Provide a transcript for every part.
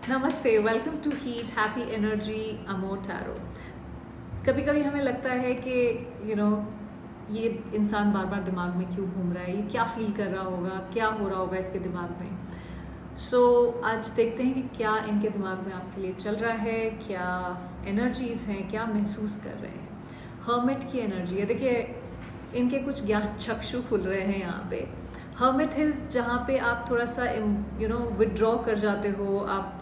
नमस्ते, welcome to heat happy energy amor tarot. कभी कभी हमें लगता है कि ये इंसान बार बार दिमाग में क्यों घूम रहा है, ये क्या फील कर रहा होगा, क्या हो रहा होगा इसके दिमाग में। आज देखते हैं कि क्या इनके दिमाग में आपके लिए चल रहा है, क्या एनर्जीज हैं, क्या महसूस कर रहे हैं। हर्मिट की एनर्जी है। देखिए, इनके कुछ ज्ञान चक्षु खुल रहे हैं यहाँ पे। हर्मिट हिज जहाँ पे आप थोड़ा सा विड्रॉ कर जाते हो, आप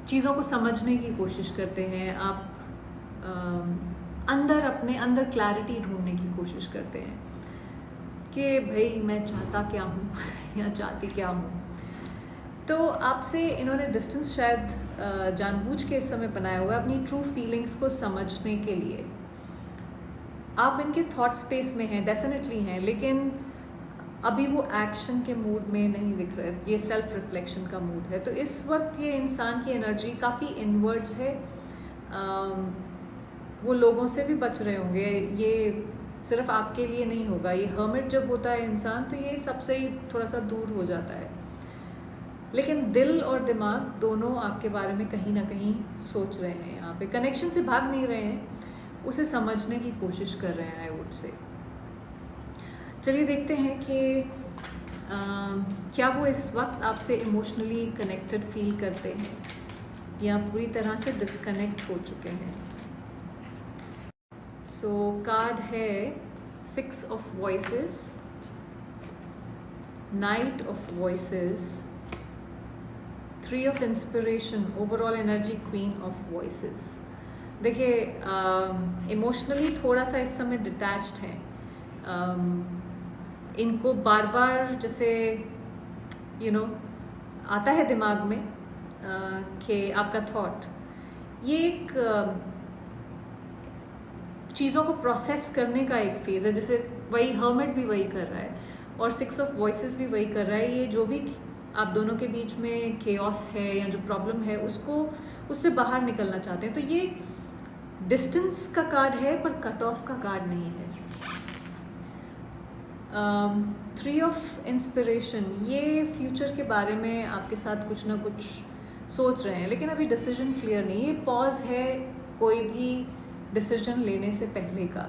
चीज़ों को समझने की कोशिश करते हैं, आप अपने अंदर क्लैरिटी ढूंढने की कोशिश करते हैं कि भाई मैं चाहता क्या हूँ या चाहती क्या हूँ। तो आपसे इन्होंने डिस्टेंस शायद जानबूझ के इस समय बनाया हुआ है अपनी ट्रू फीलिंग्स को समझने के लिए। आप इनके थॉट स्पेस में हैं, डेफिनेटली हैं, लेकिन अभी वो एक्शन के मूड में नहीं दिख रहे। ये सेल्फ रिफ्लेक्शन का मूड है। तो इस वक्त ये इंसान की एनर्जी काफ़ी इनवर्ड्स है। वो लोगों से भी बच रहे होंगे। ये सिर्फ आपके लिए नहीं होगा। ये हर्मिट जब होता है इंसान, तो ये सबसे ही थोड़ा सा दूर हो जाता है, लेकिन दिल और दिमाग दोनों आपके बारे में कहीं ना कहीं सोच रहे हैं। यहाँ पे कनेक्शन से भाग नहीं रहे हैं, उसे समझने की कोशिश कर रहे हैं। आई वुड से चलिए देखते हैं कि क्या वो इस वक्त आपसे इमोशनली कनेक्टेड फील करते हैं या पूरी तरह से डिस्कनेक्ट हो चुके हैं। कार्ड है 6 of voices, Knight of voices, 3 of inspiration, overall energy queen of voices. देखिए, इमोशनली थोड़ा सा इस समय डिटैच्ड है। इनको बार बार जैसे आता है दिमाग में कि आपका थॉट, ये एक चीज़ों को प्रोसेस करने का एक फेज है। जैसे वही हर्मिट भी वही कर रहा है और 6 ऑफ वॉइसेस भी वही कर रहा है। ये जो भी आप दोनों के बीच में केओस है या जो प्रॉब्लम है, उससे बाहर निकलना चाहते हैं। तो ये डिस्टेंस का कार्ड है, पर कट ऑफ का कार्ड नहीं है। 3 ऑफ इंस्पिरेशन, ये फ्यूचर के बारे में आपके साथ कुछ ना कुछ सोच रहे हैं, लेकिन अभी डिसीजन क्लियर नहीं है। पॉज है कोई भी डिसीजन लेने से पहले का।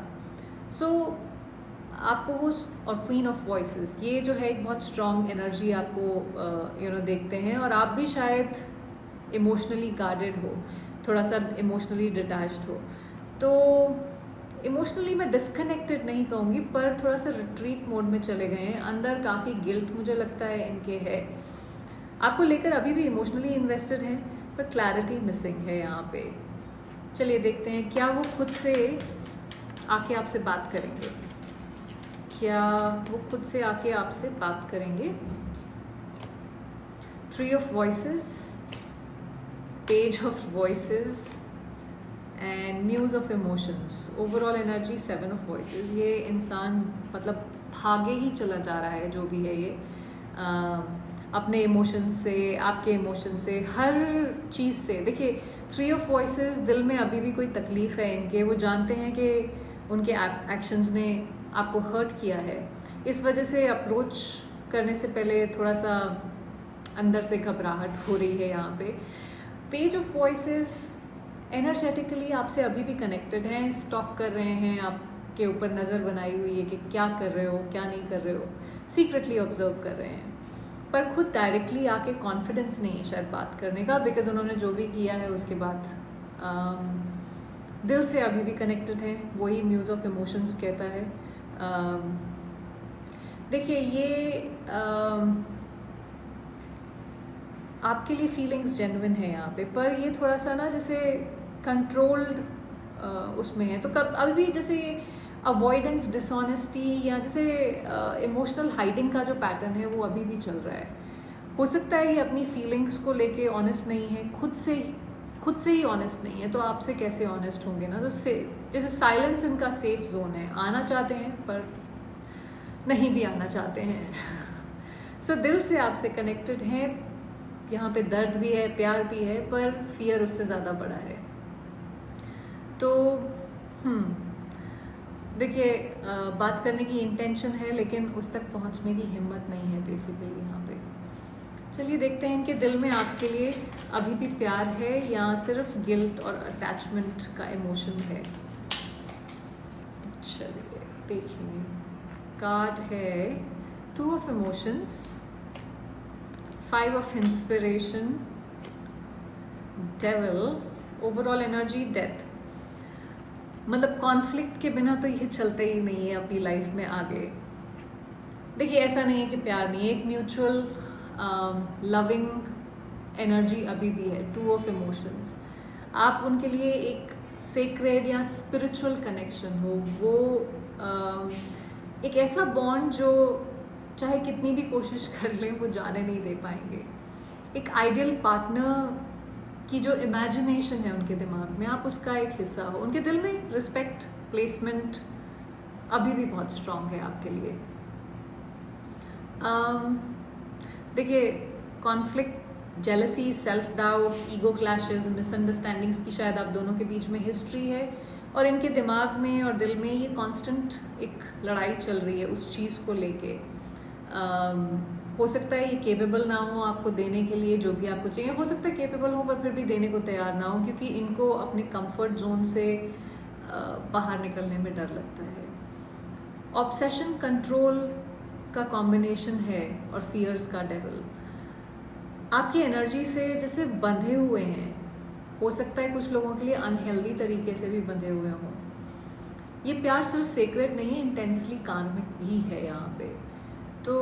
आपको वो, और क्वीन ऑफ वॉइसेस, ये जो है एक बहुत स्ट्रॉन्ग एनर्जी आपको देखते हैं। और आप भी शायद इमोशनली गार्डेड हो, थोड़ा सा इमोशनली डिटैच्ड हो। तो इमोशनली मैं डिस्कनेक्टेड नहीं कहूँगी, पर थोड़ा सा रिट्रीट मोड में चले गए हैं। अंदर काफ़ी गिल्ट मुझे लगता है इनके है, आपको लेकर अभी भी इमोशनली इन्वेस्टेड हैं, पर क्लैरिटी मिसिंग है यहाँ पे। चलिए देखते हैं क्या वो खुद से आके आपसे बात करेंगे। क्या वो खुद से आके आपसे बात करेंगे। 3 of voices, page of voices and muse of emotions, overall energy 7 of voices. ये इंसान मतलब भागे ही चला जा रहा है, जो भी है ये अपने इमोशंस से, आपके इमोशंस से, हर चीज़ से। देखिए, 3 ऑफ वॉइसेस, दिल में अभी भी कोई तकलीफ़ है इनके। वो जानते हैं कि उनके एक्शंस ने आपको हर्ट किया है, इस वजह से अप्रोच करने से पहले थोड़ा सा अंदर से घबराहट हो रही है यहाँ पे। पेज ऑफ वॉइसेस एनर्जेटिकली आपसे अभी भी कनेक्टेड हैं, स्टॉक कर रहे हैं, आपके ऊपर नज़र बनाई हुई है कि क्या कर रहे हो, क्या नहीं कर रहे हो, सीक्रेटली ऑब्जर्व कर रहे हैं, पर खुद डायरेक्टली आके कॉन्फिडेंस नहीं है शायद बात करने का, बिकॉज उन्होंने जो भी किया है उसके बाद दिल से अभी भी कनेक्टेड है। वही म्यूज़ ऑफ इमोशंस कहता है। देखिए, ये आपके लिए फीलिंग्स जेन्युइन है यहाँ पे, पर ये थोड़ा सा ना जैसे कंट्रोल्ड उसमें है। तो कब अभी जैसे अवॉइडेंस, डिसऑनेस्टी या जैसे इमोशनल हाइडिंग का जो पैटर्न है वो अभी भी चल रहा है। हो सकता है ये अपनी फीलिंग्स को लेके ऑनेस्ट नहीं है, खुद से ही ऑनेस्ट नहीं है, तो आपसे कैसे ऑनेस्ट होंगे ना। तो जैसे साइलेंस इनका सेफ जोन है, आना चाहते हैं पर नहीं भी आना चाहते हैं। दिल से आपसे कनेक्टेड हैं, यहाँ पे दर्द भी है, प्यार भी है, पर फियर उससे ज़्यादा बड़ा है। तो देखिए, बात करने की इंटेंशन है, लेकिन उस तक पहुँचने की हिम्मत नहीं है बेसिकली यहाँ पे। चलिए देखते हैं इनके दिल में आपके लिए अभी भी प्यार है या सिर्फ गिल्ट और अटैचमेंट का इमोशन है। चलिए देखिए, कार्ड है 2 of emotions, 5 of inspiration, devil, overall energy, death. मतलब कॉन्फ्लिक्ट के बिना तो ये चलते ही नहीं है अपनी लाइफ में आगे। देखिए ऐसा नहीं है कि प्यार नहीं है, एक म्यूचुअल लविंग एनर्जी अभी भी है। 2 ऑफ इमोशंस, आप उनके लिए एक सेक्रेड या स्पिरिचुअल कनेक्शन हो, वो एक ऐसा बॉन्ड जो चाहे कितनी भी कोशिश कर लें वो जाने नहीं दे पाएंगे। एक आइडियल पार्टनर की जो इमेजिनेशन है उनके दिमाग में, आप उसका एक हिस्सा हो। उनके दिल में रिस्पेक्ट, प्लेसमेंट अभी भी बहुत स्ट्रांग है आपके लिए। देखिए conflict, jealousy, self doubt, ego clashes, misunderstandings की शायद आप दोनों के बीच में हिस्ट्री है, और इनके दिमाग में और दिल में ये कांस्टेंट एक लड़ाई चल रही है उस चीज़ को लेके। हो सकता है ये केपेबल ना हो आपको देने के लिए जो भी आपको चाहिए, हो सकता है केपेबल हो पर फिर भी देने को तैयार ना हो, क्योंकि इनको अपने कंफर्ट जोन से बाहर निकलने में डर लगता है। ऑब्सेशन, कंट्रोल का कॉम्बिनेशन है, और फियर्स का डेविल। आपकी एनर्जी से जैसे बंधे हुए हैं, हो सकता है कुछ लोगों के लिए अनहेल्दी तरीके से भी बंधे हुए हों। ये प्यार सिर्फ सेक्रेट नहीं है, इंटेंसली कार्मिक भी है यहाँ पे। तो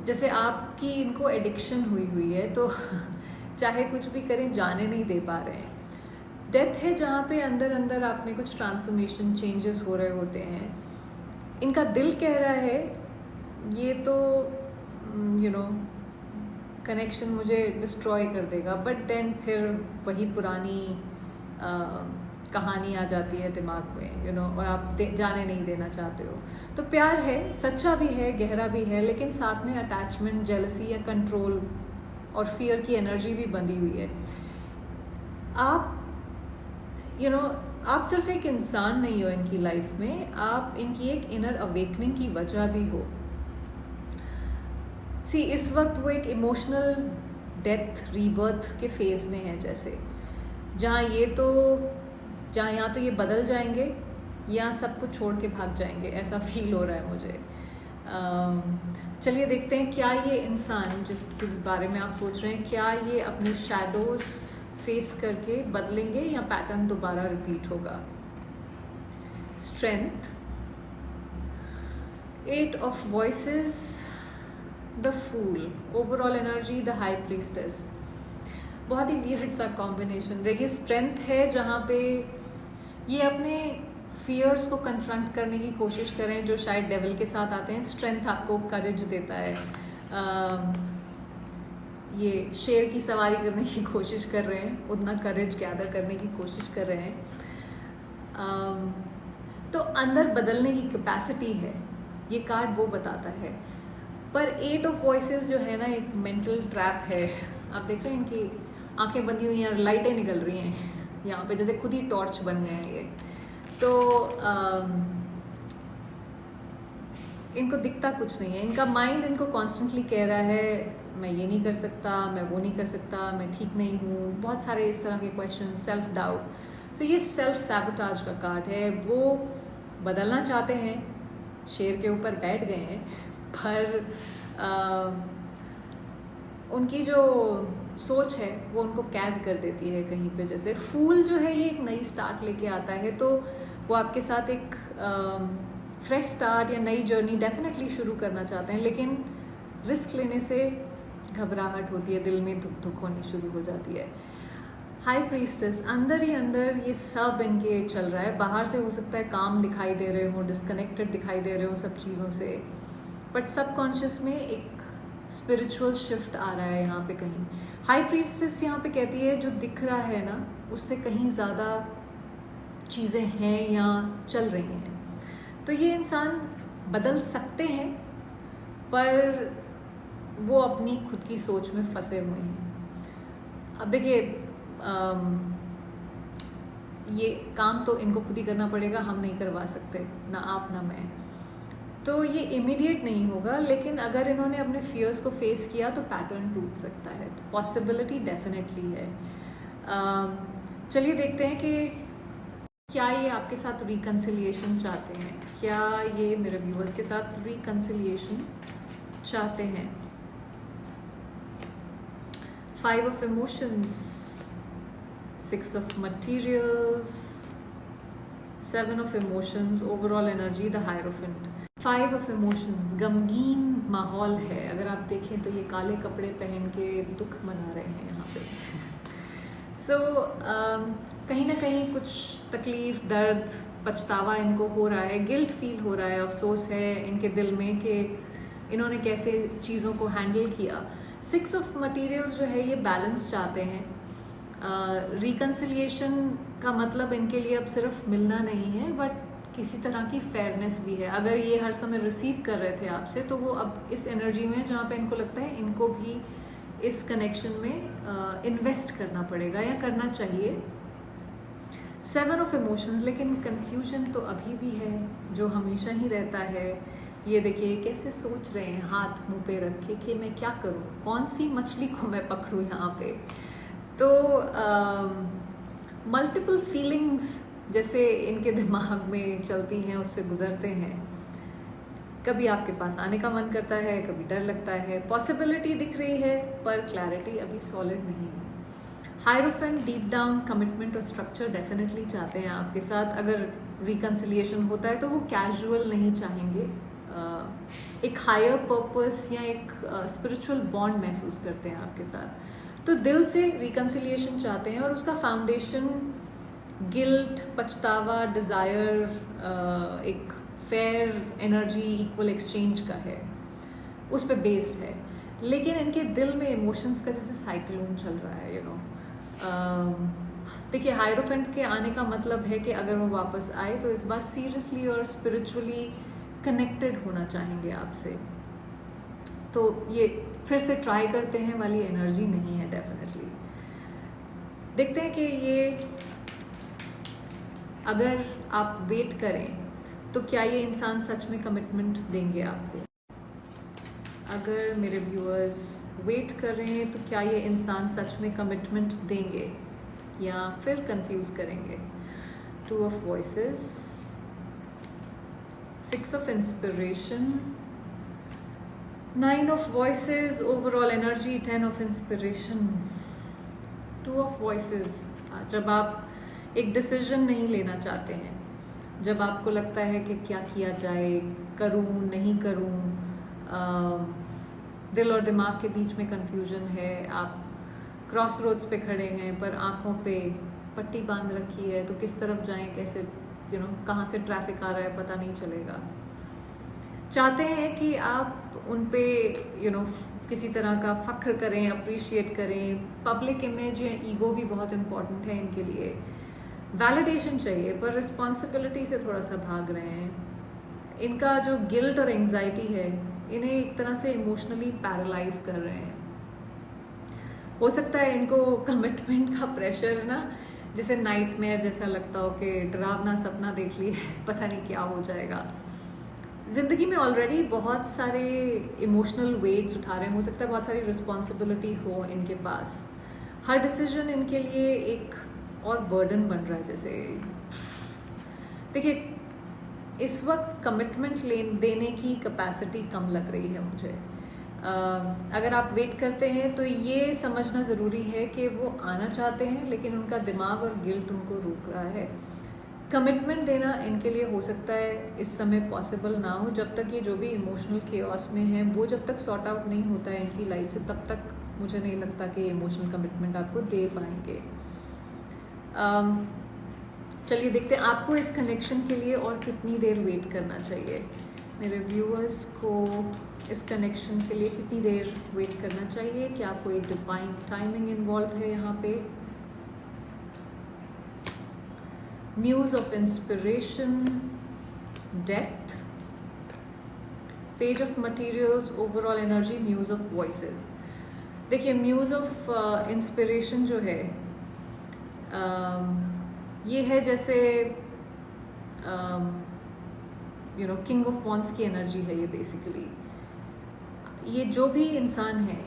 जैसे आपकी इनको एडिक्शन हुई है, तो चाहे कुछ भी करें जाने नहीं दे पा रहे हैं। डेथ है जहाँ पे अंदर अंदर आप में कुछ ट्रांसफॉर्मेशन, चेंजेस हो रहे होते हैं। इनका दिल कह रहा है ये तो कनेक्शन मुझे डिस्ट्रॉय कर देगा, बट देन फिर वही पुरानी कहानी आ जाती है दिमाग में, और आप जाने नहीं देना चाहते हो। तो प्यार है, सच्चा भी है, गहरा भी है, लेकिन साथ में अटैचमेंट, जेलसी या कंट्रोल और फियर की एनर्जी भी बंधी हुई है। आप आप सिर्फ एक इंसान नहीं हो इनकी लाइफ में, आप इनकी एक इनर अवेकनिंग की वजह भी हो। इस वक्त वो एक इमोशनल डेथ, रीबर्थ के फेज में है, जैसे जहाँ या तो ये बदल जाएंगे या सब कुछ छोड़ के भाग जाएंगे, ऐसा फील हो रहा है मुझे। चलिए देखते हैं क्या ये इंसान जिसके बारे में आप सोच रहे हैं, क्या ये अपने शैडोज फेस करके बदलेंगे या पैटर्न दोबारा रिपीट होगा। Strength, 8 of voices, the fool, overall energy, the high priestess. बहुत ही वियर्ड सा कॉम्बिनेशन। देखिए स्ट्रेंथ है जहाँ पे ये अपने फियर्स को कन्फ्रंट करने की कोशिश करें, जो शायद डेविल के साथ आते हैं। स्ट्रेंथ आपको करेज देता है। ये शेर की सवारी करने की कोशिश कर रहे हैं, उतना करेज गैदर करने की कोशिश कर रहे हैं। तो अंदर बदलने की कैपेसिटी है, ये कार्ड वो बताता है। पर 8 ऑफ वॉइसेस जो है ना, एक मेंटल ट्रैप है। आप देख रहे हैं इनकी आंखें बंदी हुई हैं और लाइटें निकल रही हैं यहाँ पे, जैसे खुद ही टॉर्च बन गए हैं ये। तो इनको दिखता कुछ नहीं है। इनका माइंड इनको कॉन्स्टेंटली कह रहा है मैं ये नहीं कर सकता, मैं वो नहीं कर सकता, मैं ठीक नहीं हूँ, बहुत सारे इस तरह के क्वेश्चन, सेल्फ डाउट। तो ये सेल्फ सैबोटाज का कार्ड है। वो बदलना चाहते हैं, शेर के ऊपर बैठ गए हैं, पर उनकी जो सोच है वो उनको कैद कर देती है कहीं पे। जैसे फूल जो है ये एक नई स्टार्ट लेके आता है, तो वो आपके साथ एक फ्रेश स्टार्ट या नई जर्नी डेफिनेटली शुरू करना चाहते हैं, लेकिन रिस्क लेने से घबराहट होती है, दिल में धुक धुक होनी शुरू हो जाती है। हाई प्रीस्टेस, अंदर ही अंदर ये सब इनके चल रहा है। बाहर से हो सकता है काम दिखाई दे रहे हो, डिस्कनेक्टेड दिखाई दे रहे हो सब चीज़ों से, बट सबकॉन्शियस में एक स्पिरिचुअल शिफ्ट आ रहा है यहाँ पे कहीं। हाई प्रीस्टेस यहाँ पे कहती है जो दिख रहा है ना उससे कहीं ज़्यादा चीज़ें हैं या चल रही हैं। तो ये इंसान बदल सकते हैं, पर वो अपनी खुद की सोच में फंसे हुए हैं। अब देखिए ये काम तो इनको खुद ही करना पड़ेगा, हम नहीं करवा सकते, ना आप ना मैं। तो ये इमीडिएट नहीं होगा, लेकिन अगर इन्होंने अपने फियर्स को फेस किया तो पैटर्न टूट सकता है, पॉसिबिलिटी डेफिनेटली है। चलिए देखते हैं कि क्या ये आपके साथ रिकन्सिलिएशन चाहते हैं, क्या ये मेरे व्यूअर्स के साथ रिकन्सिलिएशन चाहते हैं। 5 of emotions, 6 of materials, 7 of emotions, overall energy the hierophant, 5 of emotions, गमगीन माहौल है। अगर आप देखें तो ये काले कपड़े पहन के दुख मना रहे हैं यहाँ पे। कहीं ना कहीं कुछ तकलीफ, दर्द, पछतावा इनको हो रहा है, गिल्ट फील हो रहा है, अफसोस है इनके दिल में कि इन्होंने कैसे चीज़ों को हैंडल किया। 6 ऑफ मटेरियल्स जो है ये बैलेंस चाहते हैं। रिकन्सिलिएशन का मतलब इनके लिए अब सिर्फ मिलना नहीं है, बट किसी तरह की फेयरनेस भी है। अगर ये हर समय रिसीव कर रहे थे आपसे, तो वो अब इस एनर्जी में जहाँ पे इनको लगता है इनको भी इस कनेक्शन में इन्वेस्ट करना पड़ेगा या करना चाहिए। 7 ऑफ इमोशंस, लेकिन कंफ्यूजन तो अभी भी है जो हमेशा ही रहता है। ये देखिए कैसे सोच रहे हैं हाथ मुंह पे रख के कि मैं क्या करूं, कौन सी मछली को मैं पकड़ूं यहाँ पे। तो मल्टीपल फीलिंग्स जैसे इनके दिमाग में चलती हैं, उससे गुजरते हैं। कभी आपके पास आने का मन करता है, कभी डर लगता है, पॉसिबिलिटी दिख रही है पर क्लैरिटी अभी सॉलिड नहीं है। हायरोफेंट डीप डाउन कमिटमेंट और स्ट्रक्चर डेफिनेटली चाहते हैं आपके साथ। अगर रिकन्सिलिएशन होता है तो वो कैजुअल नहीं चाहेंगे, एक हायर पर्पस या एक स्पिरिचुअल बॉन्ड महसूस करते हैं आपके साथ। तो दिल से रिकन्सिलिएशन चाहते हैं और उसका फाउंडेशन गिल्ट, पछतावा, डिज़ायर, एक फेयर एनर्जी, इक्वल एक्सचेंज का है, उस पे बेस्ड है। लेकिन इनके दिल में इमोशंस का जैसे साइक्लोन चल रहा है, देखिए हायरोफेंट के आने का मतलब है कि अगर वो वापस आए तो इस बार सीरियसली और स्पिरिचुअली कनेक्टेड होना चाहेंगे आपसे। तो ये फिर से ट्राई करते हैं वाली एनर्जी नहीं है डेफिनेटली। देखते हैं कि ये अगर आप वेट करें तो क्या ये इंसान सच में कमिटमेंट देंगे आपको। अगर मेरे व्यूअर्स वेट कर रहे हैं तो क्या ये इंसान सच में कमिटमेंट देंगे या फिर कंफ्यूज करेंगे। 2 of voices, 6 of inspiration, 9 of voices, overall energy 10 of inspiration, 2 of voices. जब आप एक डिसीजन नहीं लेना चाहते हैं, जब आपको लगता है कि क्या किया जाए, करूं नहीं करूं, दिल और दिमाग के बीच में कंफ्यूजन है, आप क्रॉस रोड्स पे खड़े हैं पर आंखों पे पट्टी बांध रखी है, तो किस तरफ जाएं, कैसे कहाँ से ट्रैफिक आ रहा है पता नहीं चलेगा। चाहते हैं कि आप उन पे किसी तरह का फख्र करें, अप्रिशिएट करें। पब्लिक इमेज या ईगो भी बहुत इम्पोर्टेंट है इनके लिए। वैलिडेशन चाहिए पर रिस्पॉन्सिबिलिटी से थोड़ा सा भाग रहे हैं। इनका जो गिल्ट और एंग्जाइटी है इन्हें एक तरह से इमोशनली पैरालाइज कर रहे हैं। हो सकता है इनको कमिटमेंट का प्रेशर जैसे नाइटमेयर जैसा लगता हो कि डरावना सपना देख लिया है, पता नहीं क्या हो जाएगा। ज़िंदगी में ऑलरेडी बहुत सारे इमोशनल वेट्स उठा रहे हैं, हो सकता है बहुत सारी रिस्पॉन्सिबिलिटी हो इनके पास। हर डिसीजन इनके लिए एक और बर्डन बन रहा है। जैसे देखिए इस वक्त कमिटमेंट देने की कैपेसिटी कम लग रही है मुझे। अगर आप वेट करते हैं तो ये समझना ज़रूरी है कि वो आना चाहते हैं लेकिन उनका दिमाग और गिल्ट उनको रोक रहा है। कमिटमेंट देना इनके लिए हो सकता है इस समय पॉसिबल ना हो, जब तक ये जो भी इमोशनल केओस में है वो जब तक सॉर्ट आउट नहीं होता है इनकी लाइफ से, तब तक मुझे नहीं लगता कि इमोशनल कमिटमेंट आपको दे पाएंगे। चलिए देखते हैं आपको इस कनेक्शन के लिए और कितनी देर वेट करना चाहिए। मेरे व्यूअर्स को इस कनेक्शन के लिए कितनी देर वेट करना चाहिए, क्या कोई डिवाइन टाइमिंग इन्वॉल्व है यहाँ पे। Muse of inspiration, depth, page of materials, overall energy, muse of voices. देखिए म्यूज ऑफ इंस्पिरेशन जो है ये है जैसे किंग ऑफ वॉन्ड्स की एनर्जी है ये बेसिकली। ये जो भी इंसान है,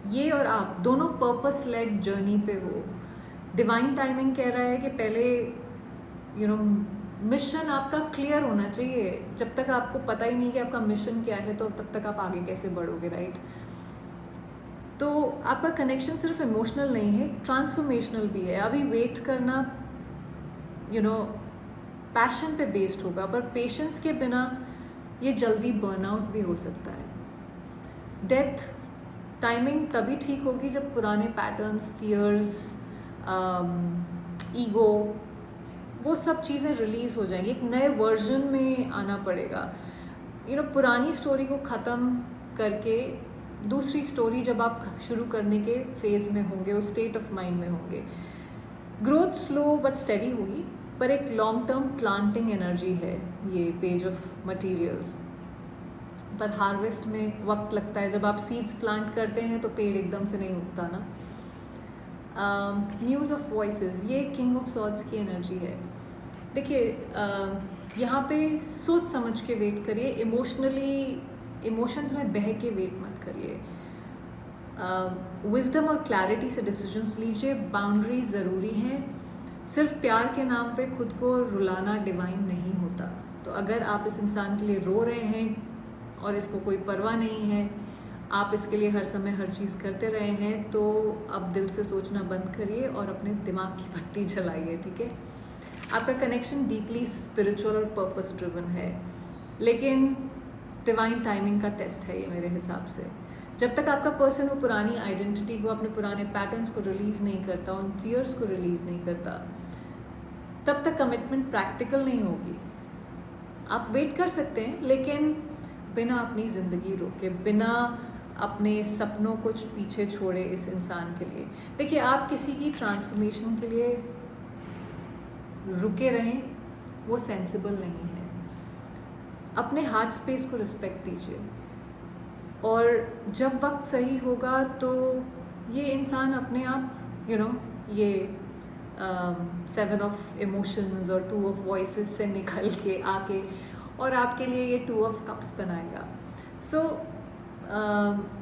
ये और आप दोनों पर्पस लेड जर्नी पे हो। डिवाइन टाइमिंग कह रहा है कि पहले मिशन आपका क्लियर होना चाहिए। जब तक आपको पता ही नहीं कि आपका मिशन क्या है, तो तब तक आप आगे कैसे बढ़ोगे, राइट? तो आपका कनेक्शन सिर्फ इमोशनल नहीं है, ट्रांसफॉर्मेशनल भी है। अभी वेट करना पैशन पे बेस्ड होगा, पर पेशेंस के बिना ये जल्दी बर्नआउट भी हो सकता है। डेथ टाइमिंग तभी ठीक होगी जब पुराने पैटर्न्स, फियर्स, ईगो, वो सब चीज़ें रिलीज हो जाएंगी। एक नए वर्जन में आना पड़ेगा। पुरानी स्टोरी को ख़त्म करके दूसरी स्टोरी जब आप शुरू करने के फेज में होंगे, उस स्टेट ऑफ माइंड में होंगे, ग्रोथ स्लो बट स्टेडी होगी, पर एक लॉन्ग टर्म प्लांटिंग एनर्जी है ये पेज ऑफ मटेरियल्स। पर हार्वेस्ट में वक्त लगता है। जब आप सीड्स प्लांट करते हैं तो पेड़ एकदम से नहीं उगता ना। म्यूज ऑफ वॉइसेस, ये किंग ऑफ सॉर्ड्स की एनर्जी है। देखिए, यहाँ पे सोच समझ के वेट करिए, इमोशंस में बह के वेट मत करिए। विजडम और क्लैरिटी से डिसीजंस लीजिए। बाउंड्री ज़रूरी हैं। सिर्फ प्यार के नाम पे खुद को रुलाना डिवाइन नहीं होता। तो अगर आप इस इंसान के लिए रो रहे हैं और इसको कोई परवाह नहीं है, आप इसके लिए हर समय हर चीज़ करते रहे हैं, तो अब दिल से सोचना बंद करिए और अपने दिमाग की बत्ती जलाइए, ठीक है? आपका कनेक्शन डीपली स्पिरिचुअल और पर्पस ड्रिवन है, लेकिन डिवाइन टाइमिंग का टेस्ट है ये मेरे हिसाब से। जब तक आपका पर्सन वो पुरानी आइडेंटिटी को, अपने पुराने पैटर्न्स को रिलीज नहीं करता, उन फियर्स को रिलीज नहीं करता, तब तक कमिटमेंट प्रैक्टिकल नहीं होगी। आप वेट कर सकते हैं, लेकिन बिना अपनी ज़िंदगी रोके, बिना अपने सपनों को पीछे छोड़े इस इंसान के लिए। देखिए, आप किसी की ट्रांसफॉर्मेशन के लिए रुके रहें, वो सेंसिबल नहीं है। अपने हार्ट स्पेस को रिस्पेक्ट दीजिए, और जब वक्त सही होगा तो ये इंसान अपने आप ये 7 ऑफ इमोशंस और 2 ऑफ वॉइसेस से निकल के आके और आपके लिए ये 2 ऑफ कप्स बनाएगा। सो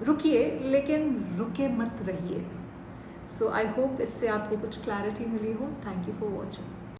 रुकिए, लेकिन रुके मत रहिए। सो आई होप इससे आपको कुछ क्लैरिटी मिली हो। Thank you for watching.